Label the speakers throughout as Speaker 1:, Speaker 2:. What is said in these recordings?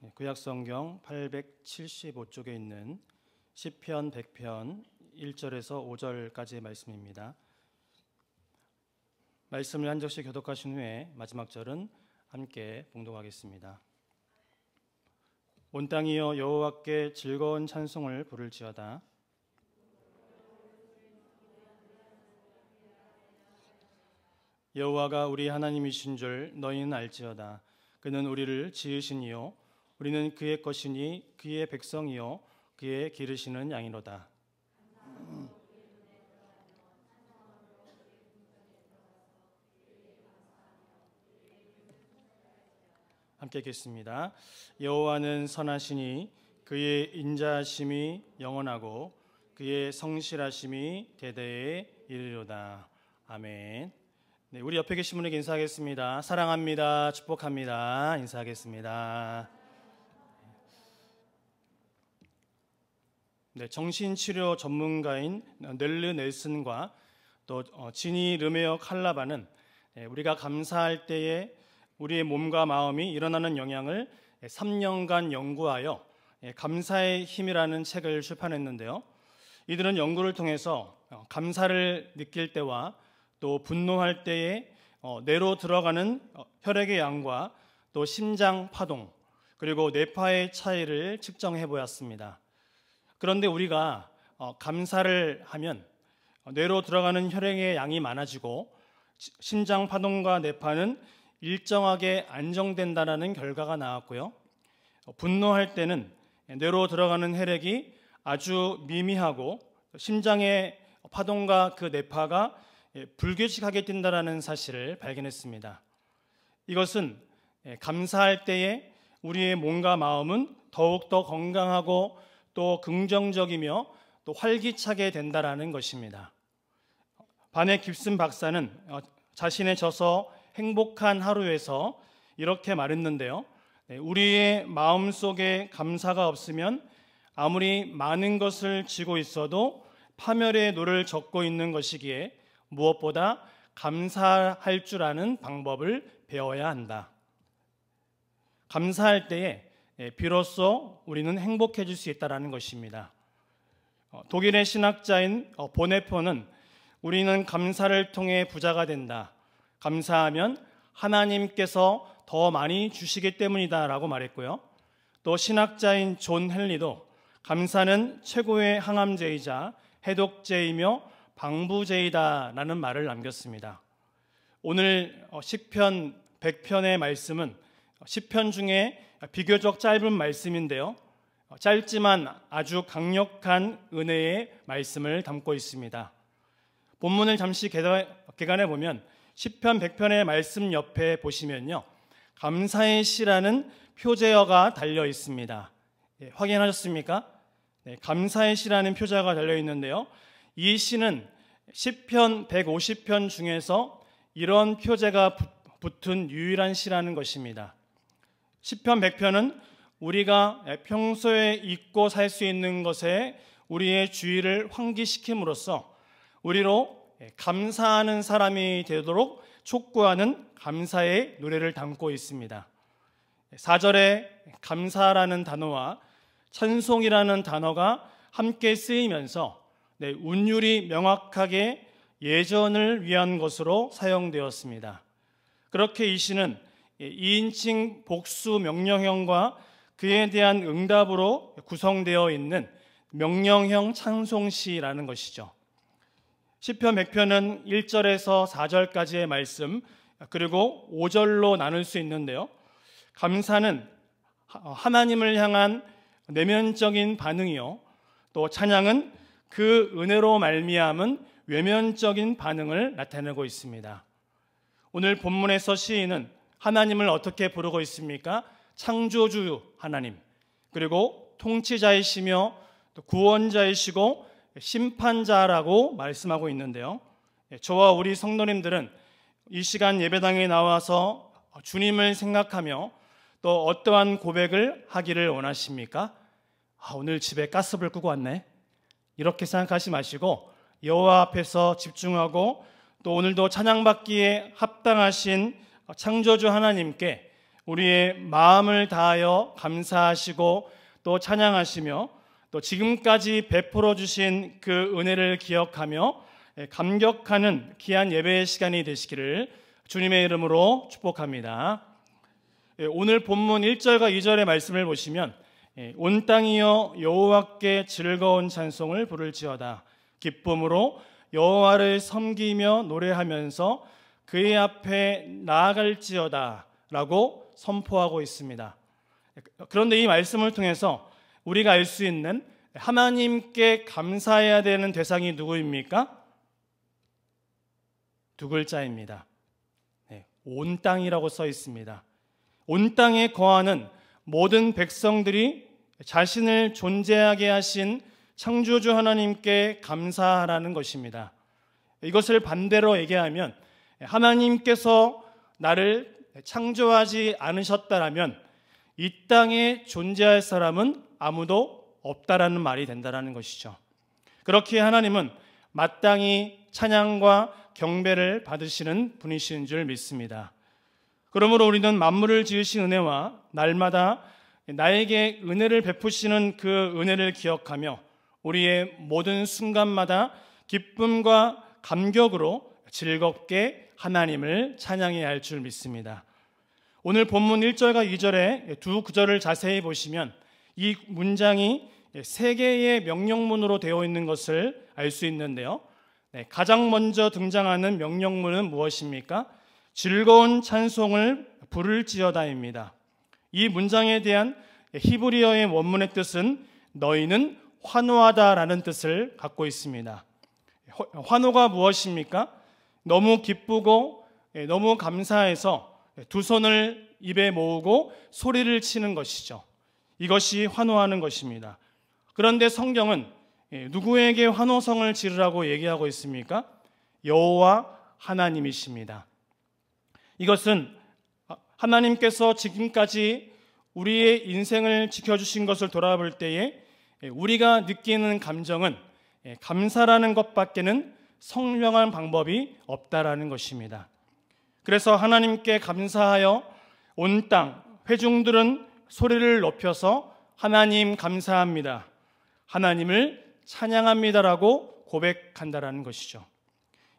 Speaker 1: 구약성경 875쪽에 있는 시편 100편 1절에서 5절까지의 말씀입니다. 말씀을 한 절씩 교독하신 후에 마지막 절은 함께 봉독하겠습니다. 온 땅이여 여호와께 즐거운 찬송을 부를지어다. 여호와가 우리 하나님이신 줄 너희는 알지어다. 그는 우리를 지으신 이요 우리는 그의 것이니 그의 백성이요 그의 기르시는 양이로다. 함께 읽겠습니다. 여호와는 선하시니 그의 인자하심이 영원하고 그의 성실하심이 대대에 이르리로다. 아멘. 네, 우리 옆에 계신 분에게 인사하겠습니다. 사랑합니다. 축복합니다. 인사하겠습니다. 네, 정신치료 전문가인 넬르 넬슨과 또 지니 르메어 칼라바는 우리가 감사할 때에 우리의 몸과 마음이 일어나는 영향을 3년간 연구하여 감사의 힘이라는 책을 출판했는데요. 이들은 연구를 통해서 감사를 느낄 때와 또 분노할 때에 뇌로 들어가는 혈액의 양과 또 심장 파동 그리고 뇌파의 차이를 측정해 보았습니다. 그런데 우리가 감사를 하면 뇌로 들어가는 혈액의 양이 많아지고 심장 파동과 뇌파는 일정하게 안정된다는 결과가 나왔고요. 분노할 때는 뇌로 들어가는 혈액이 아주 미미하고 심장의 파동과 그 뇌파가 불규칙하게 뛴다는 사실을 발견했습니다. 이것은 감사할 때에 우리의 몸과 마음은 더욱더 건강하고 또 긍정적이며 또 활기차게 된다는 것입니다. 바네 깁슨 박사는 자신의 저서 행복한 하루에서 이렇게 말했는데요. 우리의 마음속에 감사가 없으면 아무리 많은 것을 쥐고 있어도 파멸의 노를 젓고 있는 것이기에 무엇보다 감사할 줄 아는 방법을 배워야 한다. 감사할 때에 비로소 우리는 행복해질 수 있다는 것입니다. 독일의 신학자인 보네포는 우리는 감사를 통해 부자가 된다. 감사하면 하나님께서 더 많이 주시기 때문이다 라고 말했고요. 또 신학자인 존 헨리도 감사는 최고의 항암제이자 해독제이며 방부제이다 라는 말을 남겼습니다. 오늘 시편 100편의 말씀은 시편 중에 비교적 짧은 말씀인데요. 짧지만 아주 강력한 은혜의 말씀을 담고 있습니다. 본문을 잠시 개관해 보면 시편 100편의 말씀 옆에 보시면요. 감사의 시라는 표제어가 달려 있습니다. 확인하셨습니까? 감사의 시라는 표제어가 달려 있는데요. 이 시는 시편 150편 중에서 이런 표제가 붙은 유일한 시라는 것입니다. 시편 100편은 우리가 평소에 잊고 살 수 있는 것에 우리의 주의를 환기시킴으로써 우리로 감사하는 사람이 되도록 촉구하는 감사의 노래를 담고 있습니다. 4절에 감사라는 단어와 찬송이라는 단어가 함께 쓰이면서 운율이 명확하게 예전을 위한 것으로 사용되었습니다. 그렇게 이 시는 2인칭 복수 명령형과 그에 대한 응답으로 구성되어 있는 명령형 찬송시라는 것이죠. 시편 100편은 1절에서 4절까지의 말씀 그리고 5절로 나눌 수 있는데요. 감사는 하나님을 향한 내면적인 반응이요. 또 찬양은 그 은혜로 말미암은 외면적인 반응을 나타내고 있습니다. 오늘 본문에서 시인은 하나님을 어떻게 부르고 있습니까? 창조주 하나님, 그리고 통치자이시며 또 구원자이시고 심판자라고 말씀하고 있는데요. 저와 우리 성도님들은 이 시간 예배당에 나와서 주님을 생각하며 또 어떠한 고백을 하기를 원하십니까? 오늘 집에 가스불 끄고 왔네. 이렇게 생각하지 마시고 여호와 앞에서 집중하고 또 오늘도 찬양받기에 합당하신 창조주 하나님께 우리의 마음을 다하여 감사하시고 또 찬양하시며 또 지금까지 베풀어 주신 그 은혜를 기억하며 감격하는 귀한 예배의 시간이 되시기를 주님의 이름으로 축복합니다. 오늘 본문 1절과 2절의 말씀을 보시면 온 땅이여 여호와께 즐거운 찬송을 부를지어다. 기쁨으로 여호와를 섬기며 노래하면서 그의 앞에 나아갈지어다 라고 선포하고 있습니다. 그런데 이 말씀을 통해서 우리가 알 수 있는 하나님께 감사해야 되는 대상이 누구입니까? 두 글자입니다. 온 땅이라고 써 있습니다. 온 땅에 거하는 모든 백성들이 자신을 존재하게 하신 창조주 하나님께 감사하라는 것입니다. 이것을 반대로 얘기하면 하나님께서 나를 창조하지 않으셨다라면 이 땅에 존재할 사람은 아무도 없다라는 말이 된다라는 것이죠. 그렇게 하나님은 마땅히 찬양과 경배를 받으시는 분이신 줄 믿습니다. 그러므로 우리는 만물을 지으신 은혜와 날마다 나에게 은혜를 베푸시는 그 은혜를 기억하며 우리의 모든 순간마다 기쁨과 감격으로 즐겁게 하나님을 찬양해야 할 줄 믿습니다. 오늘 본문 1절과 2절의 두 구절을 자세히 보시면 이 문장이 세 개의 명령문으로 되어 있는 것을 알 수 있는데요. 가장 먼저 등장하는 명령문은 무엇입니까? 즐거운 찬송을 부를지어다입니다. 이 문장에 대한 히브리어의 원문의 뜻은 너희는 환호하다라는 뜻을 갖고 있습니다. 환호가 무엇입니까? 너무 기쁘고 너무 감사해서 두 손을 입에 모으고 소리를 치는 것이죠. 이것이 환호하는 것입니다. 그런데 성경은 누구에게 환호성을 지르라고 얘기하고 있습니까? 여호와 하나님이십니다. 이것은 하나님께서 지금까지 우리의 인생을 지켜주신 것을 돌아볼 때에 우리가 느끼는 감정은 감사라는 것밖에는 성명한 방법이 없다라는 것입니다. 그래서 하나님께 감사하여 온 땅 회중들은 소리를 높여서 하나님 감사합니다, 하나님을 찬양합니다라고 고백한다라는 것이죠.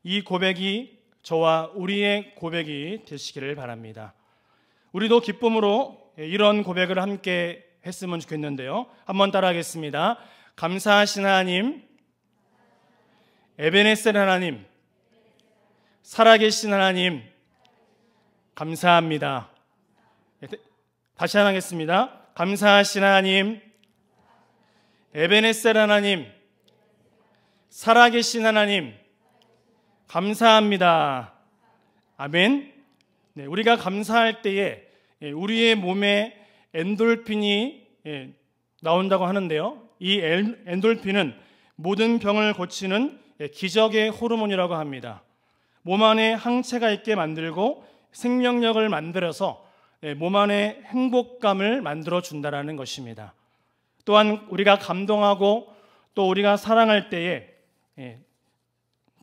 Speaker 1: 이 고백이 저와 우리의 고백이 되시기를 바랍니다. 우리도 기쁨으로 이런 고백을 함께 했으면 좋겠는데요. 한번 따라하겠습니다. 감사하신 하나님, 에베네셀 하나님, 살아계신 하나님, 감사합니다. 다시 한번 하겠습니다. 감사하신 하나님, 에베네셀 하나님, 살아계신 하나님, 감사합니다. 아멘. 네, 우리가 감사할 때에 우리의 몸에 엔돌핀이 나온다고 하는데요. 이 엔돌핀은 모든 병을 고치는 기적의 호르몬이라고 합니다. 몸 안에 항체가 있게 만들고 생명력을 만들어서 몸 안에 행복감을 만들어 준다라는 것입니다. 또한 우리가 감동하고 또 우리가 사랑할 때에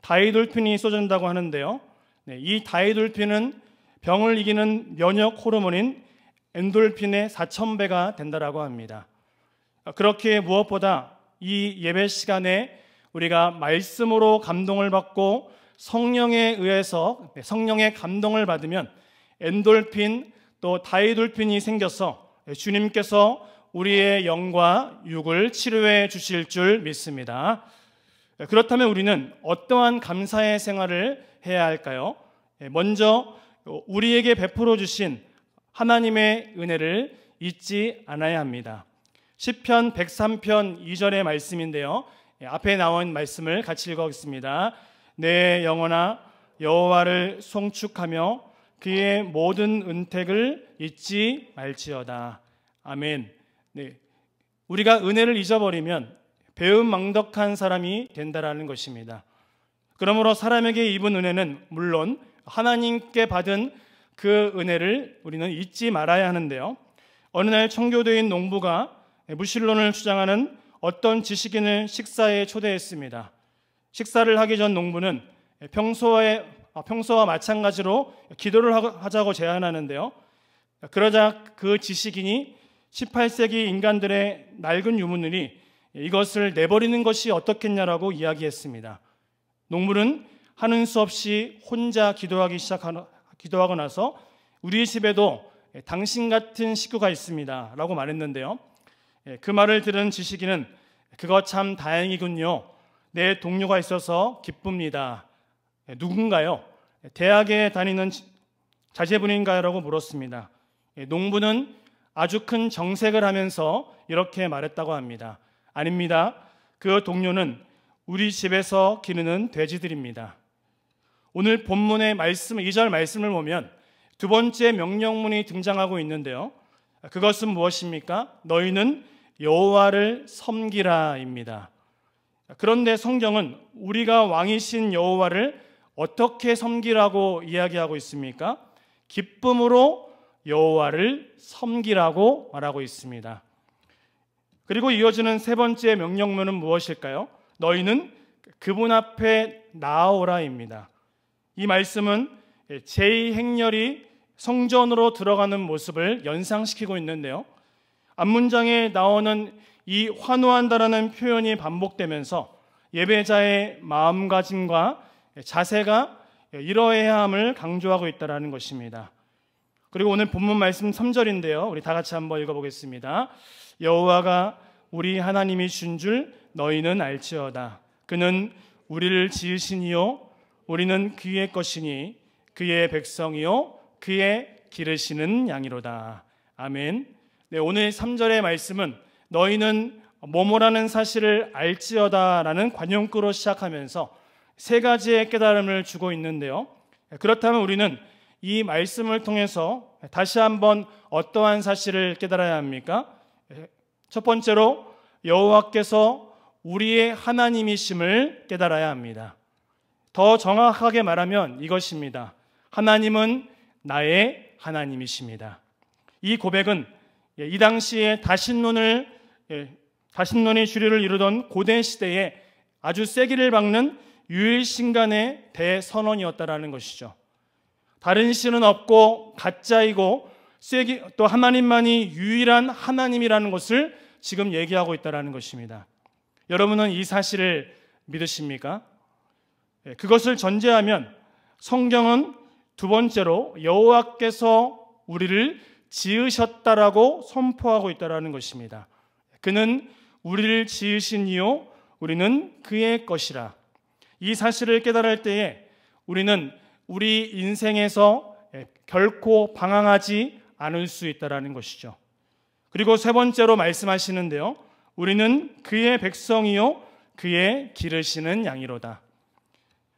Speaker 1: 다이돌핀이 쏟아진다고 하는데요. 이 다이돌핀은 병을 이기는 면역 호르몬인 엔돌핀의 4000배가 된다라고 합니다. 그렇게 무엇보다 이 예배 시간에 우리가 말씀으로 감동을 받고 성령에 의해서 성령의 감동을 받으면 엔돌핀 또 다이돌핀이 생겨서 주님께서 우리의 영과 육을 치료해 주실 줄 믿습니다. 그렇다면 우리는 어떠한 감사의 생활을 해야 할까요? 먼저 우리에게 베풀어 주신 하나님의 은혜를 잊지 않아야 합니다. 시편 103편 2절의 말씀인데요. 앞에 나온 말씀을 같이 읽어보겠습니다. 내 영혼아 여호와를 송축하며 그의 모든 은택을 잊지 말지어다. 아멘. 네, 우리가 은혜를 잊어버리면 배은망덕한 사람이 된다라는 것입니다. 그러므로 사람에게 입은 은혜는 물론 하나님께 받은 그 은혜를 우리는 잊지 말아야 하는데요. 어느 날 청교도인 농부가 무신론을 주장하는 어떤 지식인을 식사에 초대했습니다. 식사를 하기 전 농부는 평소와 마찬가지로 기도를 하자고 제안하는데요. 그러자 그 지식인이 18세기 인간들의 낡은 유물이 이것을 내버리는 것이 어떻겠냐라고 이야기했습니다. 농부는 하는 수 없이 혼자 기도하고 나서 우리 집에도 당신 같은 식구가 있습니다 라고 말했는데요. 그 말을 들은 지식인은 그거 참 다행이군요. 내 동료가 있어서 기쁩니다. 누군가요? 대학에 다니는 자제분인가요? 라고 물었습니다. 농부는 아주 큰 정색을 하면서 이렇게 말했다고 합니다. 아닙니다. 그 동료는 우리 집에서 기르는 돼지들입니다. 오늘 본문의 말씀, 2절 말씀을 보면 두 번째 명령문이 등장하고 있는데요. 그것은 무엇입니까? 너희는 여호와를 섬기라입니다. 그런데 성경은 우리가 왕이신 여호와를 어떻게 섬기라고 이야기하고 있습니까? 기쁨으로 여호와를 섬기라고 말하고 있습니다. 그리고 이어지는 세 번째 명령문은 무엇일까요? 너희는 그분 앞에 나아오라입니다. 이 말씀은 제2행렬이 성전으로 들어가는 모습을 연상시키고 있는데요. 앞문장에 나오는 이 환호한다라는 표현이 반복되면서 예배자의 마음가짐과 자세가 이러해야 함을 강조하고 있다는 것입니다. 그리고 오늘 본문 말씀 3절인데요. 우리 다 같이 한번 읽어보겠습니다. 여호와가 우리 하나님이신 줄 너희는 알지어다. 그는 우리를 지으시니요 우리는 그의 것이니 그의 백성이요 그의 기르시는 양이로다. 아멘. 네, 오늘 3절의 말씀은 너희는 뭐뭐라는 사실을 알지어다라는 관용구로 시작하면서 세 가지의 깨달음을 주고 있는데요. 그렇다면 우리는 이 말씀을 통해서 다시 한번 어떠한 사실을 깨달아야 합니까? 첫 번째로 여호와께서 우리의 하나님이심을 깨달아야 합니다. 더 정확하게 말하면 이것입니다. 하나님은 나의 하나님이십니다. 이 고백은 이 당시에 다신론이 주류를 이루던 고대 시대에 아주 세기를 박는 유일신간의 대선언이었다라는 것이죠. 다른 신은 없고 가짜이고 또 하나님만이 유일한 하나님이라는 것을 지금 얘기하고 있다는 것입니다. 여러분은 이 사실을 믿으십니까? 그것을 전제하면 성경은 두 번째로 여호와께서 우리를 지으셨다라고 선포하고 있다는 것입니다. 그는 우리를 지으시니요 우리는 그의 것이라. 이 사실을 깨달을 때에 우리는 우리 인생에서 결코 방황하지 않을 수 있다는 것이죠. 그리고 세 번째로 말씀하시는데요. 우리는 그의 백성이요 그의 기르시는 양이로다.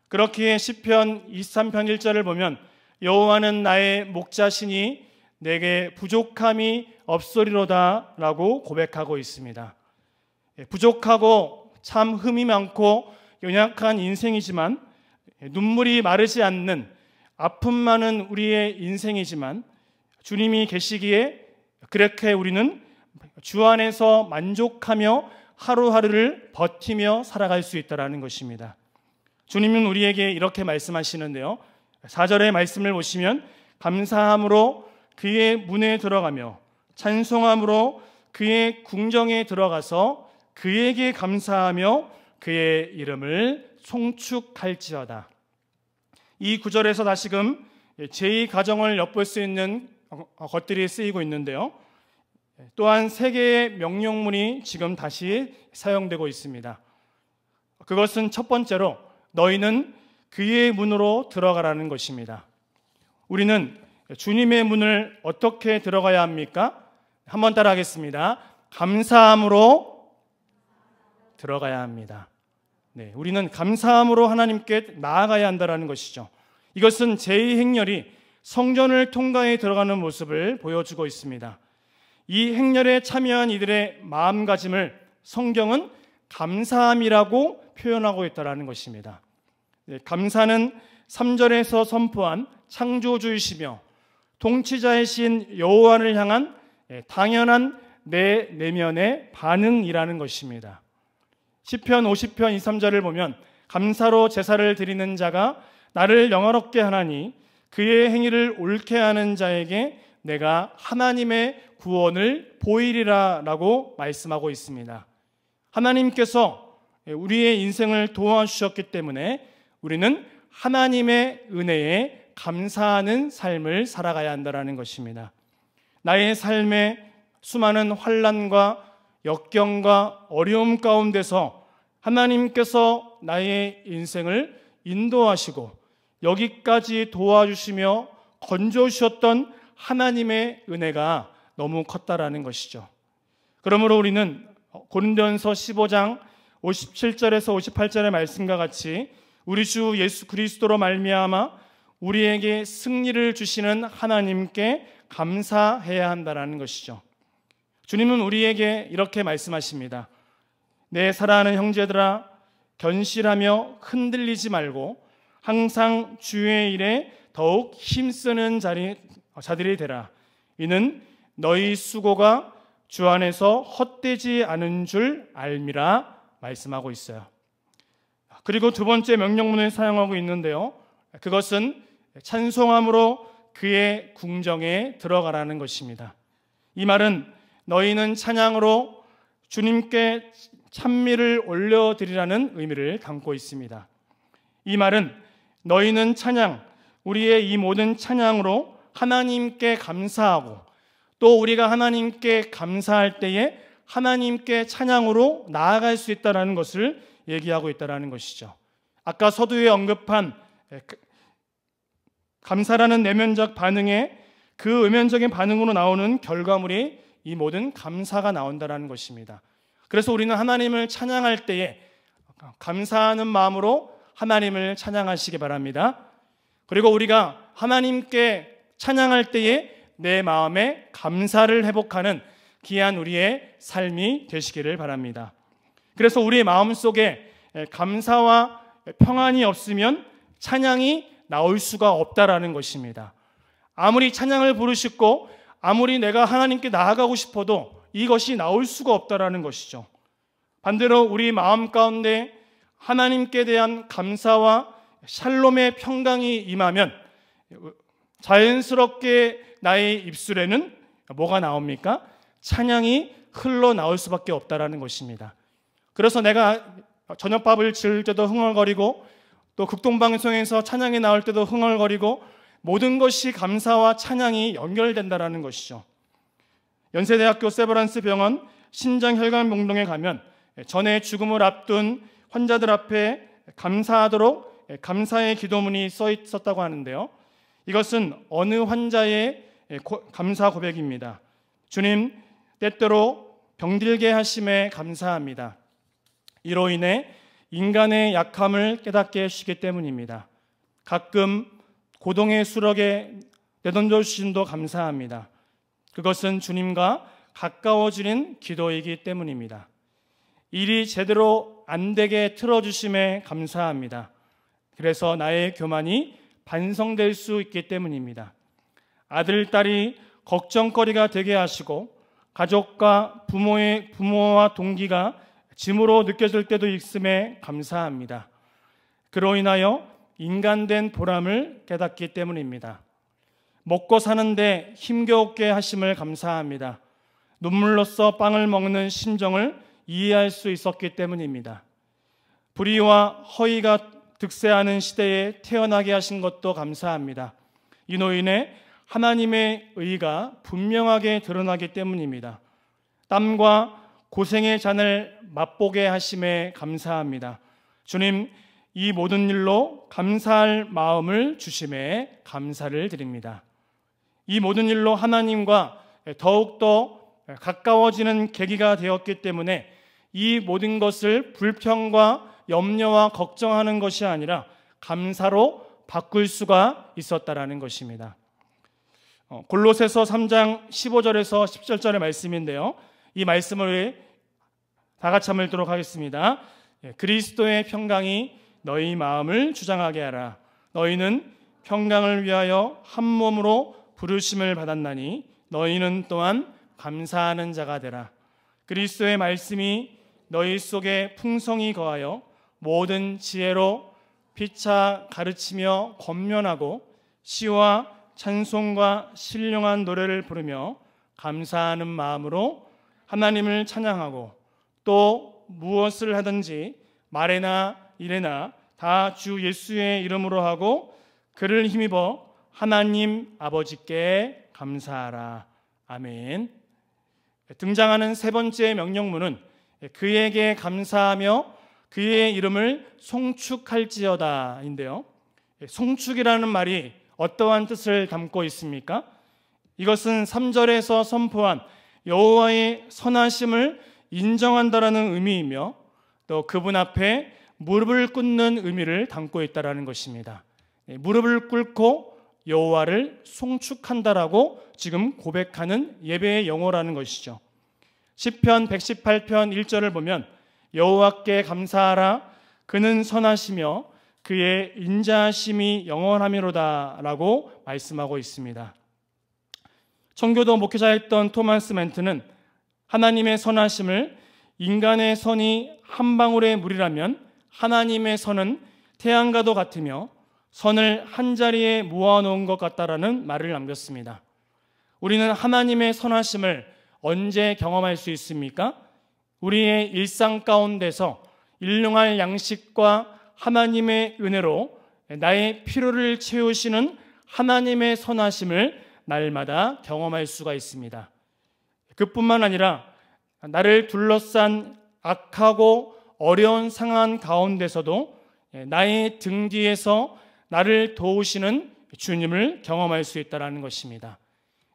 Speaker 1: 그렇기에 시편 23편 1절을 보면 여호와는 나의 목자시니 내게 부족함이 없으리로다 라고 고백하고 있습니다. 부족하고 참 흠이 많고 연약한 인생이지만 눈물이 마르지 않는 아픔 많은 우리의 인생이지만 주님이 계시기에 그렇게 우리는 주 안에서 만족하며 하루하루를 버티며 살아갈 수 있다는 것입니다. 주님은 우리에게 이렇게 말씀하시는데요. 4절의 말씀을 보시면 감사함으로 그의 문에 들어가며 찬송함으로 그의 궁정에 들어가서 그에게 감사하며 그의 이름을 송축할지어다. 이 구절에서 다시금 제2가정을 엿볼 수 있는 것들이 쓰이고 있는데요. 또한 세 개의 명령문이 지금 다시 사용되고 있습니다. 그것은 첫 번째로 너희는 그의 문으로 들어가라는 것입니다. 우리는 주님의 문을 어떻게 들어가야 합니까? 한번 따라 하겠습니다. 감사함으로 들어가야 합니다. 네, 우리는 감사함으로 하나님께 나아가야 한다는 것이죠. 이것은 제2행렬이 성전을 통과해 들어가는 모습을 보여주고 있습니다. 이 행렬에 참여한 이들의 마음가짐을 성경은 감사함이라고 표현하고 있다는 것입니다. 네, 감사는 3절에서 선포한 창조주이시며 통치자이신 여호와를 향한 당연한 내 내면의 반응이라는 것입니다. 시편 50편 2, 3절을 보면 감사로 제사를 드리는 자가 나를 영화롭게 하나니 그의 행위를 옳게 하는 자에게 내가 하나님의 구원을 보이리라 라고 말씀하고 있습니다. 하나님께서 우리의 인생을 도와주셨기 때문에 우리는 하나님의 은혜에 감사하는 삶을 살아가야 한다는 것입니다. 나의 삶에 수많은 환난과 역경과 어려움 가운데서 하나님께서 나의 인생을 인도하시고 여기까지 도와주시며 건져주셨던 하나님의 은혜가 너무 컸다라는 것이죠. 그러므로 우리는 고린도전서 15장 57절에서 58절의 말씀과 같이 우리 주 예수 그리스도로 말미암아 우리에게 승리를 주시는 하나님께 감사해야 한다는 것이죠. 주님은 우리에게 이렇게 말씀하십니다. 내 사랑하는 형제들아, 견실하며 흔들리지 말고 항상 주의 일에 더욱 힘쓰는 자들이 되라. 이는 너희 수고가 주 안에서 헛되지 않은 줄 알미라 말씀하고 있어요. 그리고 두 번째 명령문을 사용하고 있는데요, 그것은 찬송함으로 그의 궁정에 들어가라는 것입니다. 이 말은 너희는 찬양으로 주님께 찬미를 올려드리라는 의미를 담고 있습니다. 이 말은 너희는 찬양, 우리의 이 모든 찬양으로 하나님께 감사하고 또 우리가 하나님께 감사할 때에 하나님께 찬양으로 나아갈 수 있다는 것을 얘기하고 있다는 것이죠. 아까 서두에 언급한 감사라는 내면적 반응에 그 외면적인 반응으로 나오는 결과물이 이 모든 감사가 나온다는 것입니다. 그래서 우리는 하나님을 찬양할 때에 감사하는 마음으로 하나님을 찬양하시기 바랍니다. 그리고 우리가 하나님께 찬양할 때에 내 마음에 감사를 회복하는 귀한 우리의 삶이 되시기를 바랍니다. 그래서 우리의 마음속에 감사와 평안이 없으면 찬양이 나올 수가 없다라는 것입니다. 아무리 찬양을 부르시고 아무리 내가 하나님께 나아가고 싶어도 이것이 나올 수가 없다라는 것이죠. 반대로 우리 마음 가운데 하나님께 대한 감사와 샬롬의 평강이 임하면 자연스럽게 나의 입술에는 뭐가 나옵니까? 찬양이 흘러나올 수밖에 없다라는 것입니다. 그래서 내가 저녁밥을 지을 때도 흥얼거리고 또 극동방송에서 찬양이 나올 때도 흥얼거리고 모든 것이 감사와 찬양이 연결된다라는 것이죠. 연세대학교 세브란스 병원 신장혈관병동에 가면 전에 죽음을 앞둔 환자들 앞에 감사하도록 감사의 기도문이 써 있었다고 하는데요, 이것은 어느 환자의 감사 고백입니다. 주님, 때때로 병들게 하심에 감사합니다. 이로 인해 인간의 약함을 깨닫게 해주시기 때문입니다. 가끔 고동의 수렁에 내던져 주심도 감사합니다. 그것은 주님과 가까워지는 기도이기 때문입니다. 일이 제대로 안 되게 틀어주심에 감사합니다. 그래서 나의 교만이 반성될 수 있기 때문입니다. 아들, 딸이 걱정거리가 되게 하시고 가족과 부모와 동기가 짐으로 느껴질 때도 있음에 감사합니다. 그로 인하여 인간된 보람을 깨닫기 때문입니다. 먹고 사는데 힘겨웠게 하심을 감사합니다. 눈물로써 빵을 먹는 심정을 이해할 수 있었기 때문입니다. 불의와 허위가 득세하는 시대에 태어나게 하신 것도 감사합니다. 이로 인해 하나님의 의가 분명하게 드러나기 때문입니다. 땀과 고생의 잔을 맛보게 하심에 감사합니다. 주님, 이 모든 일로 감사할 마음을 주심에 감사를 드립니다. 이 모든 일로 하나님과 더욱더 가까워지는 계기가 되었기 때문에 이 모든 것을 불평과 염려와 걱정하는 것이 아니라 감사로 바꿀 수가 있었다라는 것입니다. 골로새서 3장 15절에서 17절의 말씀인데요, 이 말씀을 다 같이 한번 읽도록 하겠습니다. 그리스도의 평강이 너희 마음을 주장하게 하라. 너희는 평강을 위하여 한 몸으로 부르심을 받았나니 너희는 또한 감사하는 자가 되라. 그리스도의 말씀이 너희 속에 풍성히 거하여 모든 지혜로 피차 가르치며 권면하고 시와 찬송과 신령한 노래를 부르며 감사하는 마음으로 하나님을 찬양하고 또 무엇을 하든지 말에나 일에나 다 주 예수의 이름으로 하고 그를 힘입어 하나님 아버지께 감사하라. 아멘. 등장하는 세 번째 명령문은 그에게 감사하며 그의 이름을 송축할지어다 인데요. 송축이라는 말이 어떠한 뜻을 담고 있습니까? 이것은 3절에서 선포한 여호와의 선하심을 인정한다라는 의미이며 또 그분 앞에 무릎을 꿇는 의미를 담고 있다라는 것입니다. 무릎을 꿇고 여호와를 송축한다라고 지금 고백하는 예배의 영어라는 것이죠. 시편 118편 1절을 보면 여호와께 감사하라 그는 선하시며 그의 인자하심이 영원하미로다 라고 말씀하고 있습니다. 청교도 목회자였던 토마스 멘트는 하나님의 선하심을 인간의 선이 한 방울의 물이라면 하나님의 선은 태양과도 같으며 선을 한자리에 모아놓은 것 같다라는 말을 남겼습니다. 우리는 하나님의 선하심을 언제 경험할 수 있습니까? 우리의 일상 가운데서 일용할 양식과 하나님의 은혜로 나의 필요를 채우시는 하나님의 선하심을 날마다 경험할 수가 있습니다. 그뿐만 아니라 나를 둘러싼 악하고 어려운 상황 가운데서도 나의 등 뒤에서 나를 도우시는 주님을 경험할 수 있다는 것입니다.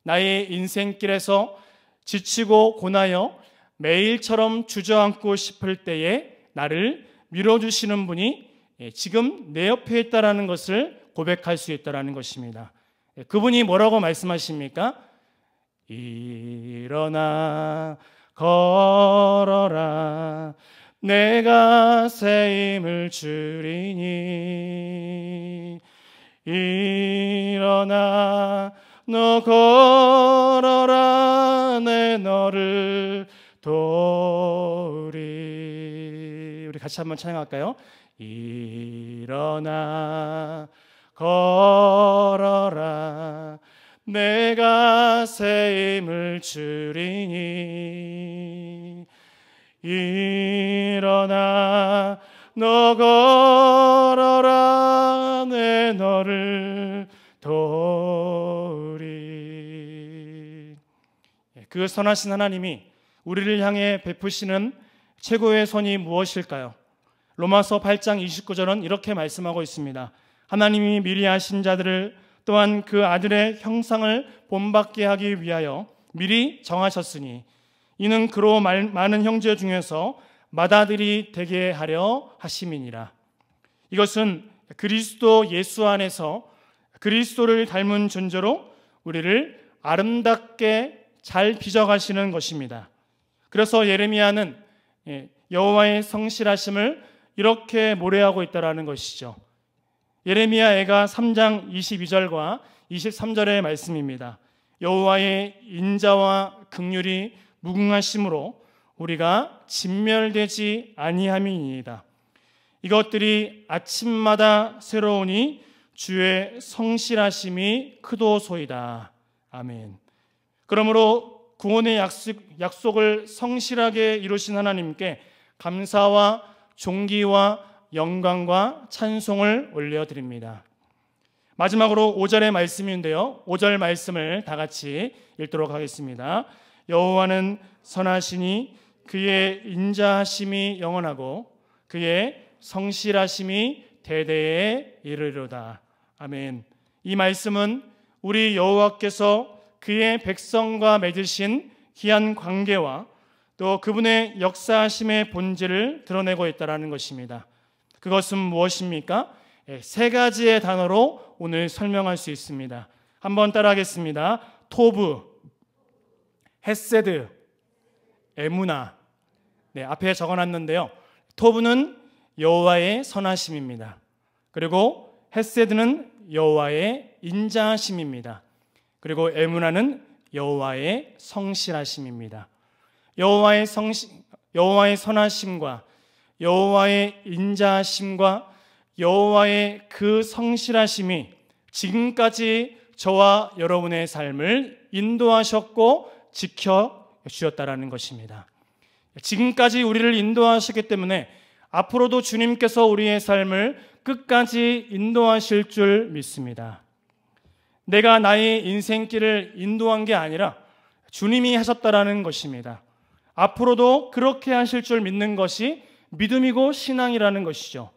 Speaker 1: 나의 인생길에서 지치고 고나여 매일처럼 주저앉고 싶을 때에 나를 밀어주시는 분이 지금 내 옆에 있다는 것을 고백할 수 있다는 것입니다. 그분이 뭐라고 말씀하십니까? 일어나 걸어라 내가 새 힘을 주리니 일어나 너 걸어라 내 너를 도우리. 우리 같이 한번 찬양할까요? 일어나 걸어라 내가 새 힘을 주리니 일어나 너 걸어라 내 너를 도우리. 그 선하신 하나님이 우리를 향해 베푸시는 최고의 선이 무엇일까요? 로마서 8장 29절은 이렇게 말씀하고 있습니다. 하나님이 미리 아신 자들을 또한 그 아들의 형상을 본받게 하기 위하여 미리 정하셨으니 이는 그로 많은 형제 중에서 맏아들이 되게 하려 하심이니라. 이것은 그리스도 예수 안에서 그리스도를 닮은 존재로 우리를 아름답게 잘 빚어가시는 것입니다. 그래서 예레미야는 여호와의 성실하심을 이렇게 모래하고 있다는 것이죠. 예레미야애가 3장 22절과 23절의 말씀입니다. 여호와의 인자와 긍휼이 무궁하심으로 우리가 진멸되지 아니함이니이다. 이것들이 아침마다 새로우니 주의 성실하심이 크도소이다. 아멘. 그러므로 구원의 약속을 성실하게 이루신 하나님께 감사와 존귀와 영광과 찬송을 올려드립니다. 마지막으로 5절의 말씀인데요. 5절 말씀을 다 같이 읽도록 하겠습니다. 여호와는 선하시니 그의 인자하심이 영원하고 그의 성실하심이 대대에 이르리로다. 아멘. 이 말씀은 우리 여호와께서 그의 백성과 맺으신 귀한 관계와 또 그분의 역사하심의 본질을 드러내고 있다는 것입니다. 그것은 무엇입니까? 세 가지의 단어로 오늘 설명할 수 있습니다. 한번 따라하겠습니다. 토브, 헤세드, 에무나. 앞에 적어놨는데요. 토브는 여호와의 선하심입니다. 그리고 헤세드는 여호와의 인자하심입니다. 그리고 에무나는 여호와의 성실하심입니다. 여호와의 선하심과 여호와의 인자하심과 여호와의 그 성실하심이 지금까지 저와 여러분의 삶을 인도하셨고 지켜주셨다라는 것입니다. 지금까지 우리를 인도하셨기 때문에 앞으로도 주님께서 우리의 삶을 끝까지 인도하실 줄 믿습니다. 내가 나의 인생길을 인도한 게 아니라 주님이 하셨다라는 것입니다. 앞으로도 그렇게 하실 줄 믿는 것이 믿음이고 신앙이라는 것이죠.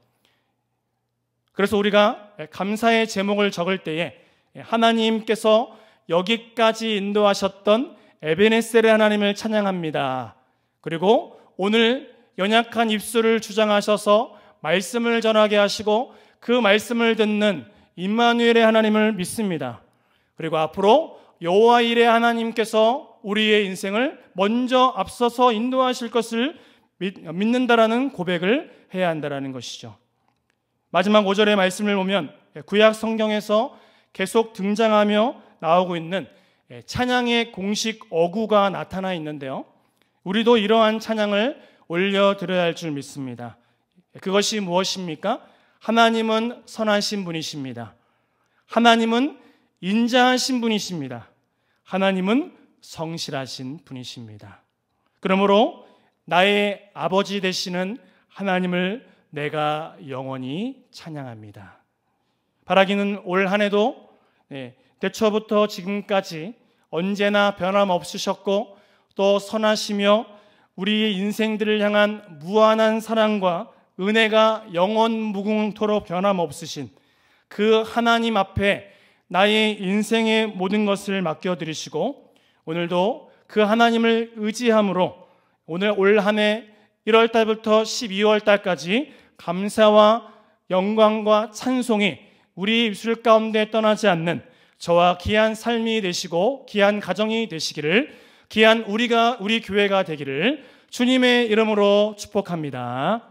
Speaker 1: 그래서 우리가 감사의 제목을 적을 때에 하나님께서 여기까지 인도하셨던 에베네셀의 하나님을 찬양합니다. 그리고 오늘 연약한 입술을 주장하셔서 말씀을 전하게 하시고 그 말씀을 듣는 임마누엘의 하나님을 믿습니다. 그리고 앞으로 여호와 일의 하나님께서 우리의 인생을 먼저 앞서서 인도하실 것을 믿는다라는 고백을 해야 한다라는 것이죠. 마지막 5절의 말씀을 보면 구약 성경에서 계속 등장하며 나오고 있는 찬양의 공식 어구가 나타나 있는데요. 우리도 이러한 찬양을 올려드려야 할 줄 믿습니다. 그것이 무엇입니까? 하나님은 선하신 분이십니다. 하나님은 인자하신 분이십니다. 하나님은 성실하신 분이십니다. 그러므로 나의 아버지 되시는 하나님을 내가 영원히 찬양합니다. 바라기는 올 한 해도 대초부터 지금까지 언제나 변함없으셨고 또 선하시며 우리의 인생들을 향한 무한한 사랑과 은혜가 영원 무궁토록 변함없으신 그 하나님 앞에 나의 인생의 모든 것을 맡겨드리시고 오늘도 그 하나님을 의지함으로 오늘 올 한 해 1월 달부터 12월 달까지 감사와 영광과 찬송이 우리 입술 가운데 떠나지 않는 저와 귀한 삶이 되시고 귀한 가정이 되시기를, 귀한 우리 교회가 되기를 주님의 이름으로 축복합니다.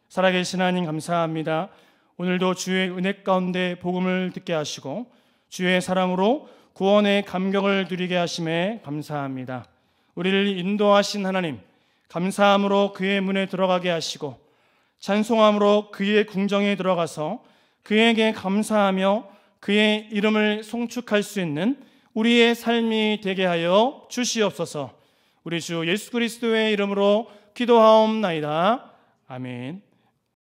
Speaker 1: 살아계신 하나님 감사합니다. 오늘도 주의 은혜 가운데 복음을 듣게 하시고 주의 사랑으로 구원의 감격을 누리게 하심에 감사합니다. 우리를 인도하신 하나님 감사함으로 그의 문에 들어가게 하시고 찬송함으로 그의 궁정에 들어가서 그에게 감사하며 그의 이름을 송축할 수 있는 우리의 삶이 되게 하여 주시옵소서. 우리 주 예수 그리스도의 이름으로 기도하옵나이다. 아멘.